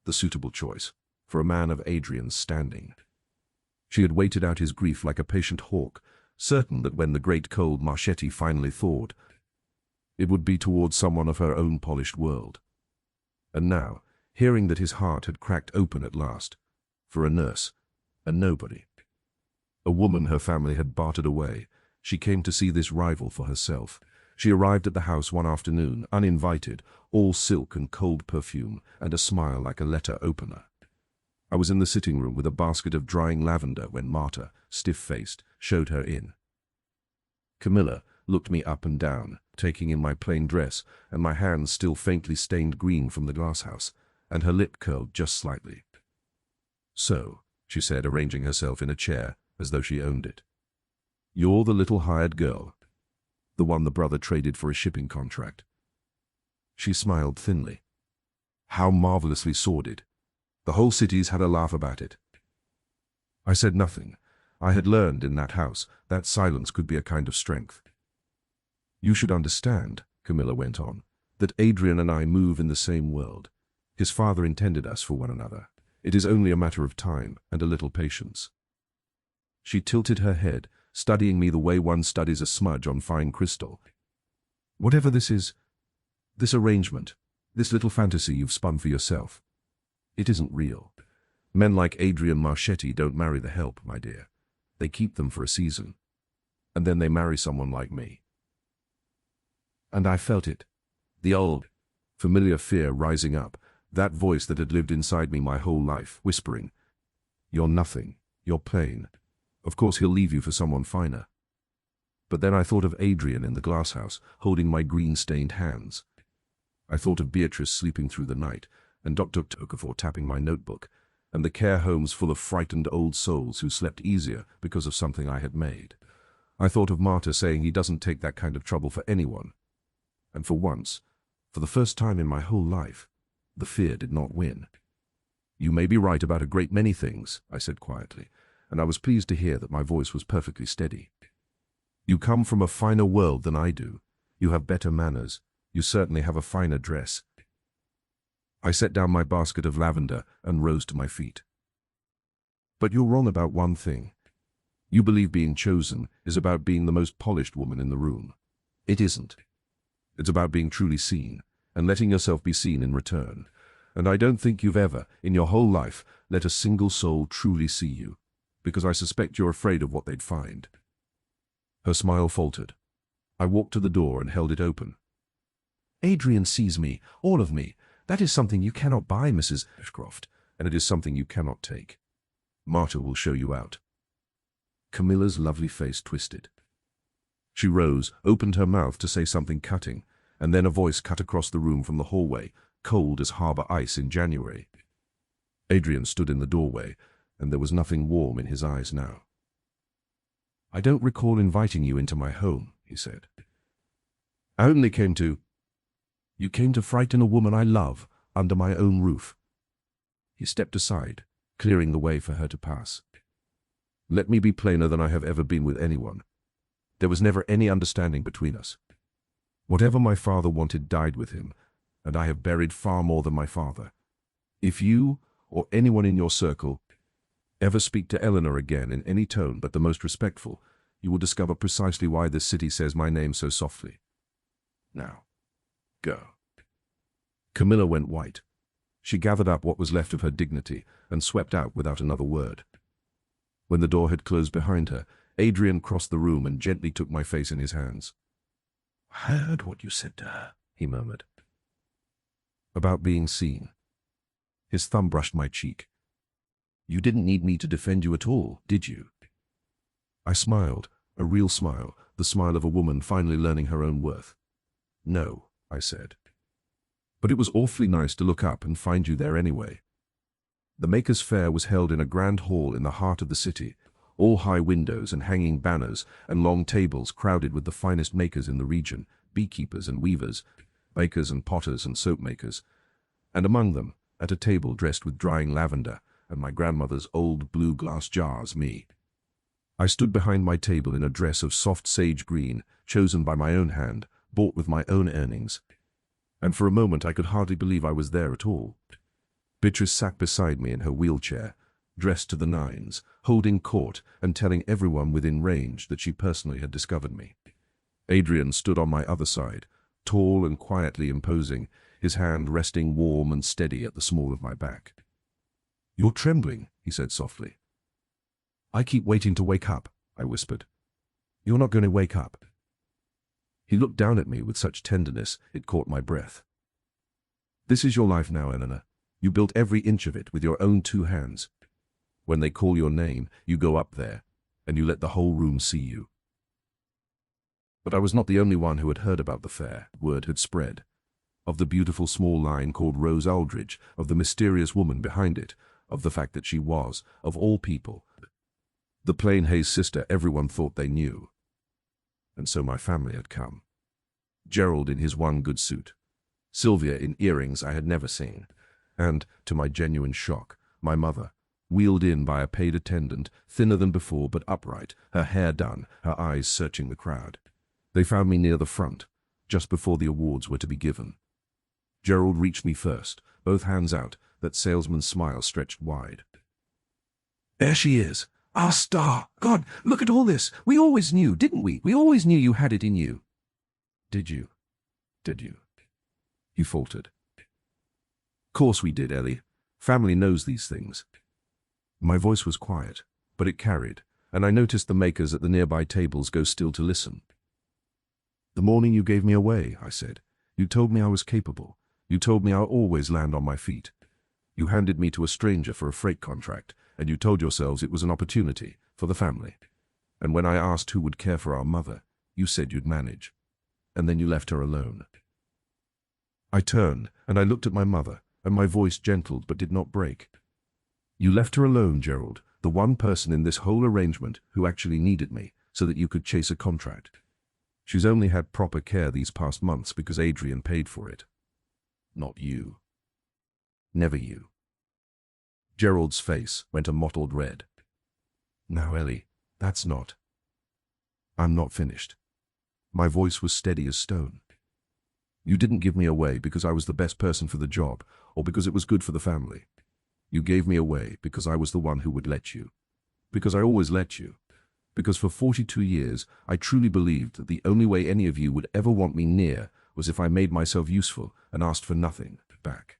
the suitable choice, for a man of Adrian's standing. She had waited out his grief like a patient hawk, certain that when the great cold Marchetti finally thawed, it would be towards someone of her own polished world. And now, hearing that his heart had cracked open at last, for a nurse, a nobody, a woman her family had bartered away, she came to see this rival for herself. She arrived at the house one afternoon, uninvited, all silk and cold perfume, and a smile like a letter opener. I was in the sitting room with a basket of drying lavender when Marta, stiff-faced, showed her in. Camilla looked me up and down, taking in my plain dress and my hands still faintly stained green from the glasshouse, and her lip curled just slightly. "So," she said, arranging herself in a chair as though she owned it. "You're the little hired girl, the one the brother traded for a shipping contract." She smiled thinly. How marvelously sordid. The whole city's had a laugh about it. I said nothing. I had learned in that house that silence could be a kind of strength. "You should understand," Camilla went on, "that Adrian and I move in the same world. His father intended us for one another. It is only a matter of time and a little patience." She tilted her head, studying me the way one studies a smudge on fine crystal. "Whatever this is, this arrangement, this little fantasy you've spun for yourself, it isn't real. Men like Adrian Marchetti don't marry the help, my dear. They keep them for a season, and then they marry someone like me." And I felt it, the old, familiar fear rising up, that voice that had lived inside me my whole life, whispering, "You're nothing, you're plain. Of course he'll leave you for someone finer." But then I thought of Adrian in the glasshouse, holding my green-stained hands. I thought of Beatrice sleeping through the night, and Dr. Okafor tapping my notebook, and the care homes full of frightened old souls who slept easier because of something I had made. I thought of Marta saying he doesn't take that kind of trouble for anyone. And for once, For the first time in my whole life, the fear did not win. "You may be right about a great many things," I said quietly, and I was pleased to hear that my voice was perfectly steady. "You come from a finer world than I do. You have better manners. You certainly have a finer dress." I set down my basket of lavender and rose to my feet. "But you're wrong about one thing. You believe being chosen is about being the most polished woman in the room. It isn't. It's about being truly seen, and letting yourself be seen in return. And I don't think you've ever, in your whole life, let a single soul truly see you, because I suspect you're afraid of what they'd find." Her smile faltered. I walked to the door and held it open. "Adrian sees me, all of me. That is something you cannot buy, Mrs. Ashcroft, and it is something you cannot take. Marta will show you out." Camilla's lovely face twisted. She rose, opened her mouth to say something cutting, and then a voice cut across the room from the hallway, cold as harbor ice in January. Adrian stood in the doorway, and there was nothing warm in his eyes now. "I don't recall inviting you into my home," he said. "I only came to—" "You came to frighten a woman I love, under my own roof." He stepped aside, clearing the way for her to pass. "Let me be plainer than I have ever been with anyone. There was never any understanding between us. Whatever my father wanted died with him, and I have buried far more than my father. If you, or anyone in your circle, ever speak to Eleanor again in any tone but the most respectful, you will discover precisely why this city says my name so softly. Now, go." Camilla went white. She gathered up what was left of her dignity and swept out without another word. When the door had closed behind her, Adrian crossed the room and gently took my face in his hands. "I heard what you said to her," he murmured. "About being seen." His thumb brushed my cheek. "You didn't need me to defend you at all, did you?" I smiled, a real smile, the smile of a woman finally learning her own worth. "No," I said. "But it was awfully nice to look up and find you there anyway." The Makers' Fair was held in a grand hall in the heart of the city, all high windows and hanging banners and long tables crowded with the finest makers in the region, beekeepers and weavers, bakers and potters and soap makers, and among them, at a table dressed with drying lavender and my grandmother's old blue glass jars, me. I stood behind my table in a dress of soft sage green, chosen by my own hand, bought with my own earnings, and for a moment I could hardly believe I was there at all. Beatrice sat beside me in her wheelchair, dressed to the nines, holding court and telling everyone within range that she personally had discovered me. Adrian stood on my other side, tall and quietly imposing, his hand resting warm and steady at the small of my back. "You're trembling," he said softly. "I keep waiting to wake up," I whispered. "You're not going to wake up." He looked down at me with such tenderness it caught my breath. "This is your life now, Eleanor. You built every inch of it with your own 2 hands. When they call your name, you go up there, and you let the whole room see you." But I was not the only one who had heard about the fair. Word had spread. Of the beautiful small line called Rose Aldridge, of the mysterious woman behind it, of the fact that she was, of all people, the plain Hayes sister everyone thought they knew. And so my family had come. Gerald in his one good suit, Sylvia in earrings I had never seen, and, to my genuine shock, my mother, wheeled in by a paid attendant, thinner than before but upright, her hair done, her eyes searching the crowd. They found me near the front, just before the awards were to be given. Gerald reached me first, both hands out, that salesman's smile stretched wide. "There she is, our star. God, look at all this. We always knew, didn't we? We always knew you had it in you." Did you? He faltered. "Course we did, Ellie. Family knows these things." My voice was quiet, but it carried, and I noticed the makers at the nearby tables go still to listen. "The morning you gave me away," I said, "you told me I was capable. You told me I'll always land on my feet. You handed me to a stranger for a freight contract, and you told yourselves it was an opportunity for the family. And when I asked who would care for our mother, you said you'd manage. And then you left her alone." I turned, and I looked at my mother, and my voice gentled but did not break. "You left her alone, Gerald, the one person in this whole arrangement who actually needed me, so that you could chase a contract. She's only had proper care these past months because Adrian paid for it. Not you. Never you. Gerald's face went a mottled red. Now, Ellie, that's not. I'm not finished. My voice was steady as stone. You didn't give me away because I was the best person for the job or because it was good for the family. You gave me away because I was the one who would let you. Because I always let you. Because for 42 years, I truly believed that the only way any of you would ever want me near was if I made myself useful and asked for nothing back.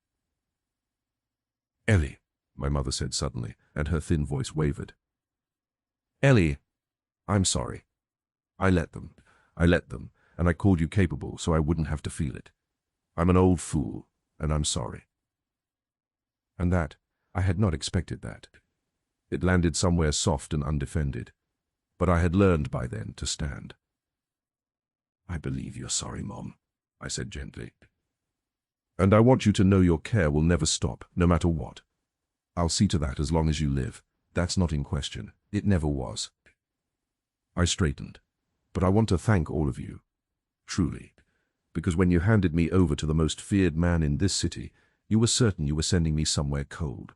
Ellie, my mother said suddenly, and her thin voice wavered. Ellie, I'm sorry. I let them, and I called you capable so I wouldn't have to feel it. I'm an old fool, and I'm sorry. And that, I had not expected that. It landed somewhere soft and undefended, but I had learned by then to stand. I believe you're sorry, Mom, I said gently. And I want you to know your care will never stop, no matter what. I'll see to that as long as you live. That's not in question. It never was. I straightened. But I want to thank all of you. Truly. Because when you handed me over to the most feared man in this city, you were certain you were sending me somewhere cold.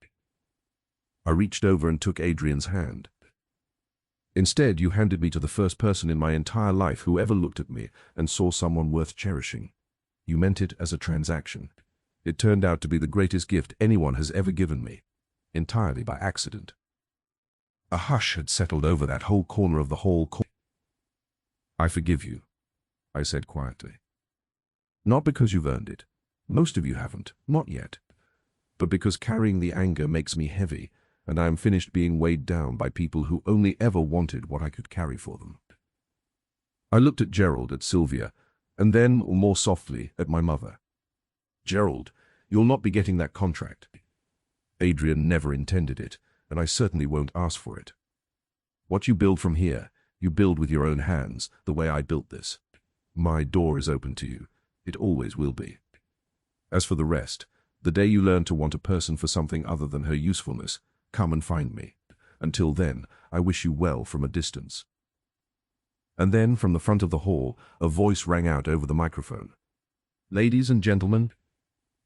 I reached over and took Adrian's hand. Instead, you handed me to the first person in my entire life who ever looked at me and saw someone worth cherishing. You meant it as a transaction. It turned out to be the greatest gift anyone has ever given me, entirely by accident. A hush had settled over that whole corner of the hall. I forgive you, I said quietly. Not because you've earned it. Most of you haven't, not yet. But because carrying the anger makes me heavy, and I am finished being weighed down by people who only ever wanted what I could carry for them. I looked at Gerald, at Sylvia, and then, more softly, at my mother. Gerald, you'll not be getting that contract. Adrian never intended it, and I certainly won't ask for it. What you build from here, you build with your own hands, the way I built this. My door is open to you. It always will be. As for the rest, the day you learn to want a person for something other than her usefulness, come and find me. Until then, I wish you well from a distance. And then, from the front of the hall, a voice rang out over the microphone. Ladies and gentlemen,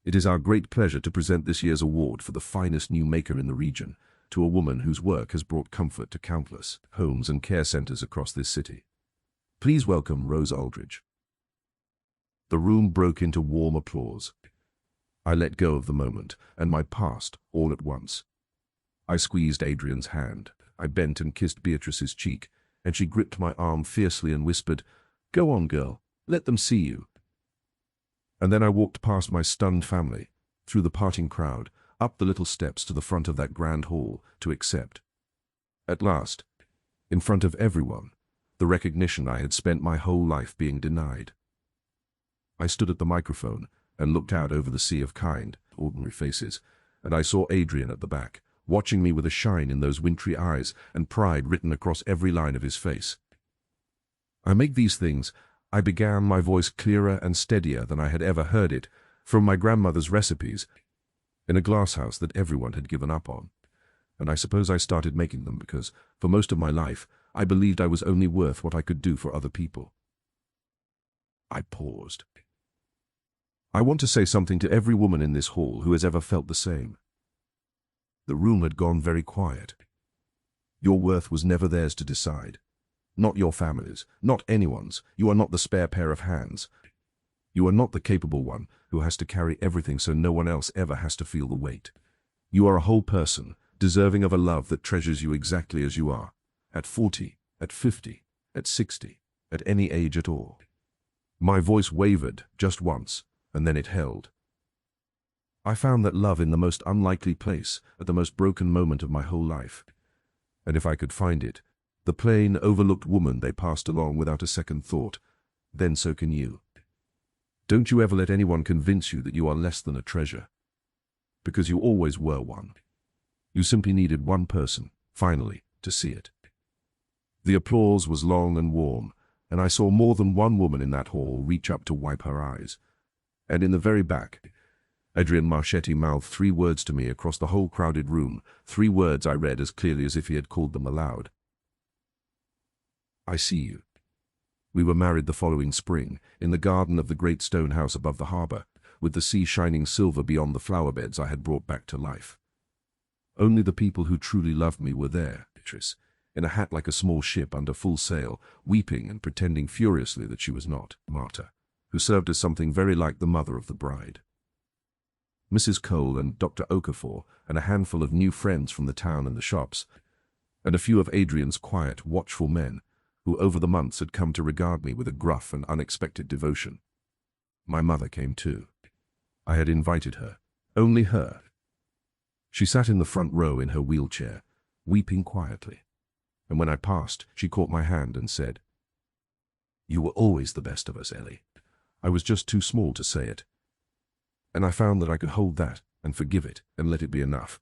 it is our great pleasure to present this year's award for the finest new maker in the region to a woman whose work has brought comfort to countless homes and care centers across this city. Please welcome Rose Aldridge. The room broke into warm applause. I let go of the moment and my past all at once. I squeezed Adrian's hand. I bent and kissed Beatrice's cheek, and she gripped my arm fiercely and whispered, "Go on, girl. Let them see you." And then I walked past my stunned family, through the parting crowd, up the little steps to the front of that grand hall to accept. At last, in front of everyone, the recognition I had spent my whole life being denied. I stood at the microphone and looked out over the sea of kind, ordinary faces, and I saw Adrian at the back, watching me with a shine in those wintry eyes and pride written across every line of his face. I make these things, I began, my voice clearer and steadier than I had ever heard it, from my grandmother's recipes, in a glasshouse that everyone had given up on. And I suppose I started making them because, for most of my life, I believed I was only worth what I could do for other people. I paused. I want to say something to every woman in this hall who has ever felt the same. The room had gone very quiet. Your worth was never theirs to decide. Not your family's, not anyone's. You are not the spare pair of hands. You are not the capable one who has to carry everything so no one else ever has to feel the weight. You are a whole person, deserving of a love that treasures you exactly as you are, at 40, at 50, at 60, at any age at all. My voice wavered just once, and then it held. I found that love in the most unlikely place, at the most broken moment of my whole life. And if I could find it, the plain, overlooked woman they passed along without a second thought, then so can you. Don't you ever let anyone convince you that you are less than a treasure. Because you always were one. You simply needed one person, finally, to see it. The applause was long and warm, and I saw more than one woman in that hall reach up to wipe her eyes. And in the very back, Adrian Marchetti mouthed 3 words to me across the whole crowded room, 3 words I read as clearly as if he had called them aloud. I see you. We were married the following spring, in the garden of the great stone house above the harbour, with the sea shining silver beyond the flower beds I had brought back to life. Only the people who truly loved me were there, Beatrice, in a hat like a small ship under full sail, weeping and pretending furiously that she was not, Marta, who served as something very like the mother of the bride. Mrs. Cole and Dr. Okafor and a handful of new friends from the town and the shops, and a few of Adrian's quiet, watchful men, who over the months had come to regard me with a gruff and unexpected devotion. My mother came too. I had invited her, only her. She sat in the front row in her wheelchair, weeping quietly, and when I passed, she caught my hand and said, "You were always the best of us, Ellie." I was just too small to say it, and I found that I could hold that and forgive it and let it be enough.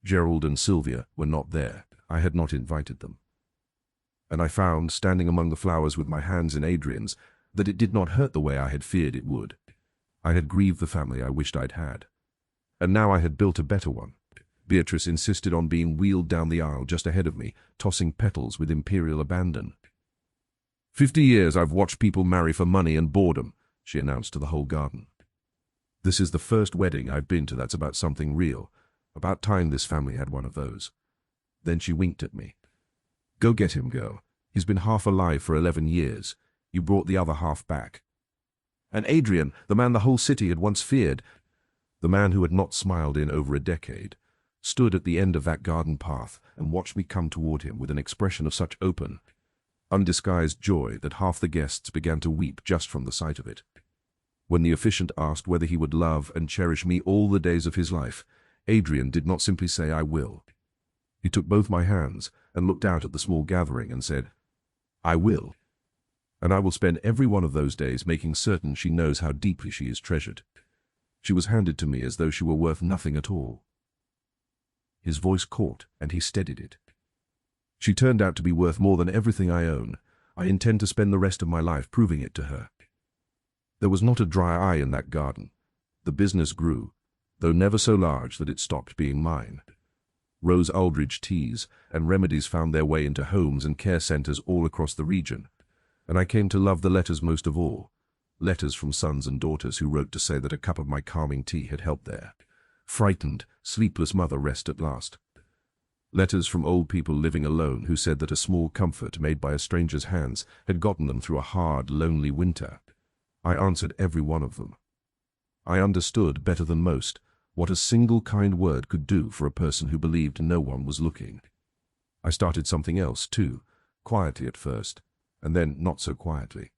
Gerald and Sylvia were not there. I had not invited them. And I found, standing among the flowers with my hands in Adrian's, that it did not hurt the way I had feared it would. I had grieved the family I wished I'd had. And now I had built a better one. Beatrice insisted on being wheeled down the aisle just ahead of me, tossing petals with imperial abandon. 50 years I've watched people marry for money and boredom, she announced to the whole garden. This is the first wedding I've been to that's about something real. About time this family had one of those. Then she winked at me. Go get him, girl. He's been half alive for 11 years. You brought the other half back. And Adrian, the man the whole city had once feared, the man who had not smiled in over a decade, stood at the end of that garden path and watched me come toward him with an expression of such open, undisguised joy that half the guests began to weep just from the sight of it. When the officiant asked whether he would love and cherish me all the days of his life, Adrian did not simply say, "I will." He took both my hands and looked out at the small gathering and said, "I will. And I will spend every one of those days making certain she knows how deeply she is treasured." She was handed to me as though she were worth nothing at all. His voice caught, and he steadied it. "She turned out to be worth more than everything I own. I intend to spend the rest of my life proving it to her." There was not a dry eye in that garden. The business grew, though never so large that it stopped being mine. Rose Aldridge teas and remedies found their way into homes and care centers all across the region, and I came to love the letters most of all. Letters from sons and daughters who wrote to say that a cup of my calming tea had helped their frightened, sleepless mother rest at last. Letters from old people living alone who said that a small comfort made by a stranger's hands had gotten them through a hard, lonely winter. I answered every one of them. I understood, better than most, what a single kind word could do for a person who believed no one was looking. I started something else, too, quietly at first, and then not so quietly.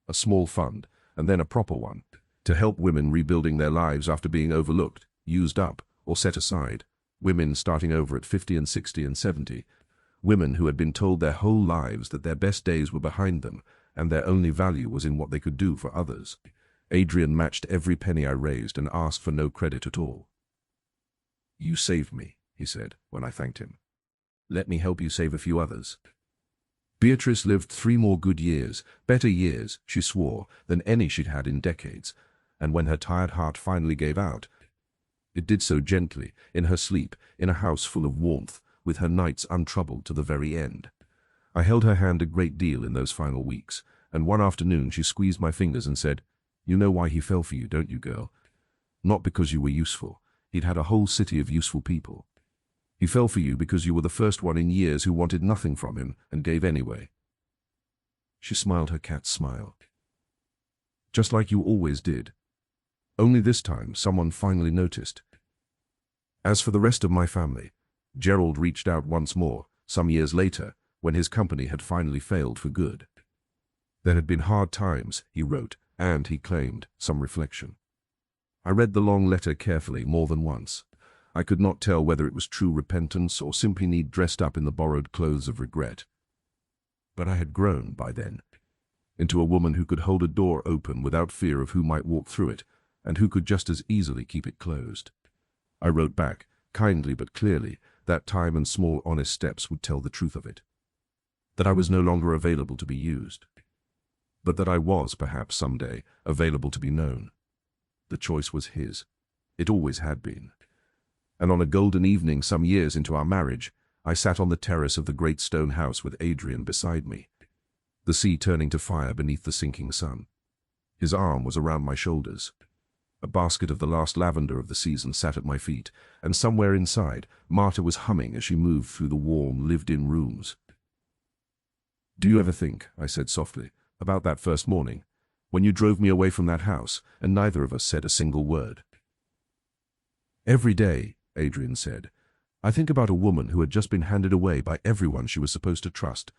A small fund, and then a proper one, to help women rebuilding their lives after being overlooked, used up, or set aside. Women starting over at 50 and 60 and 70. Women who had been told their whole lives that their best days were behind them, and their only value was in what they could do for others. Adrian matched every penny I raised and asked for no credit at all. "You saved me," he said, when I thanked him. "Let me help you save a few others." Beatrice lived 3 more good years, better years, she swore, than any she'd had in decades, and when her tired heart finally gave out, it did so gently, in her sleep, in a house full of warmth, with her nights untroubled to the very end. I held her hand a great deal in those final weeks, and one afternoon she squeezed my fingers and said, "You know why he fell for you, don't you, girl? Not because you were useful. He'd had a whole city of useful people. He fell for you because you were the first one in years who wanted nothing from him and gave anyway." She smiled her cat smile. "Just like you always did. Only this time someone finally noticed." As for the rest of my family, Gerald reached out once more, some years later, when his company had finally failed for good. There had been hard times, he wrote, and, he claimed, some reflection. I read the long letter carefully more than once. I could not tell whether it was true repentance or simply need dressed up in the borrowed clothes of regret. But I had grown, by then, into a woman who could hold a door open without fear of who might walk through it, and who could just as easily keep it closed. I wrote back, kindly but clearly, that time and small honest steps would tell the truth of it. That I was no longer available to be used. But that I was, perhaps someday, available to be known. The choice was his. It always had been. And on a golden evening some years into our marriage, I sat on the terrace of the great stone house with Adrian beside me, the sea turning to fire beneath the sinking sun. His arm was around my shoulders. A basket of the last lavender of the season sat at my feet, and somewhere inside, Marta was humming as she moved through the warm, lived-in rooms. "Do you ever think," I said softly, "about that first morning, when you drove me away from that house, and neither of us said a single word?" "Every day," Adrian said, "I think about a woman who had just been handed away by everyone she was supposed to trust,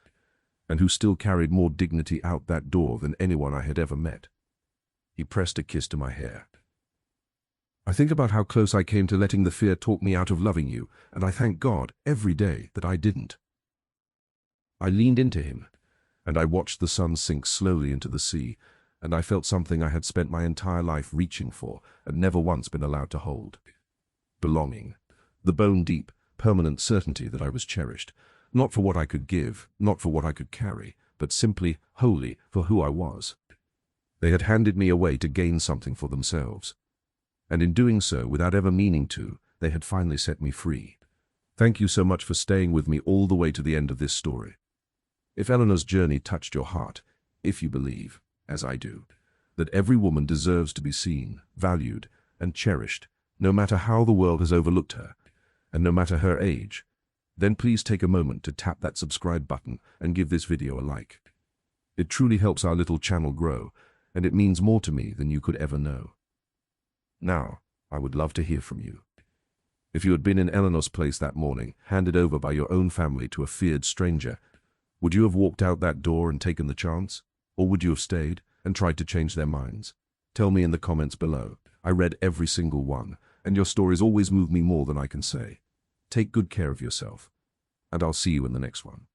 and who still carried more dignity out that door than anyone I had ever met." He pressed a kiss to my hair. "I think about how close I came to letting the fear talk me out of loving you, and I thank God every day that I didn't." I leaned into him, and I watched the sun sink slowly into the sea, and I felt something I had spent my entire life reaching for and never once been allowed to hold. Belonging. The bone-deep, permanent certainty that I was cherished, not for what I could give, not for what I could carry, but simply, wholly, for who I was. They had handed me away to gain something for themselves. And in doing so, without ever meaning to, they had finally set me free. Thank you so much for staying with me all the way to the end of this story. If Eleanor's journey touched your heart, if you believe, as I do, that every woman deserves to be seen, valued, and cherished, no matter how the world has overlooked her, and no matter her age, then please take a moment to tap that subscribe button and give this video a like. It truly helps our little channel grow, and it means more to me than you could ever know. Now, I would love to hear from you. If you had been in Eleanor's place that morning, handed over by your own family to a feared stranger, would you have walked out that door and taken the chance? Or would you have stayed and tried to change their minds? Tell me in the comments below. I read every single one, and your stories always move me more than I can say. Take good care of yourself, and I'll see you in the next one.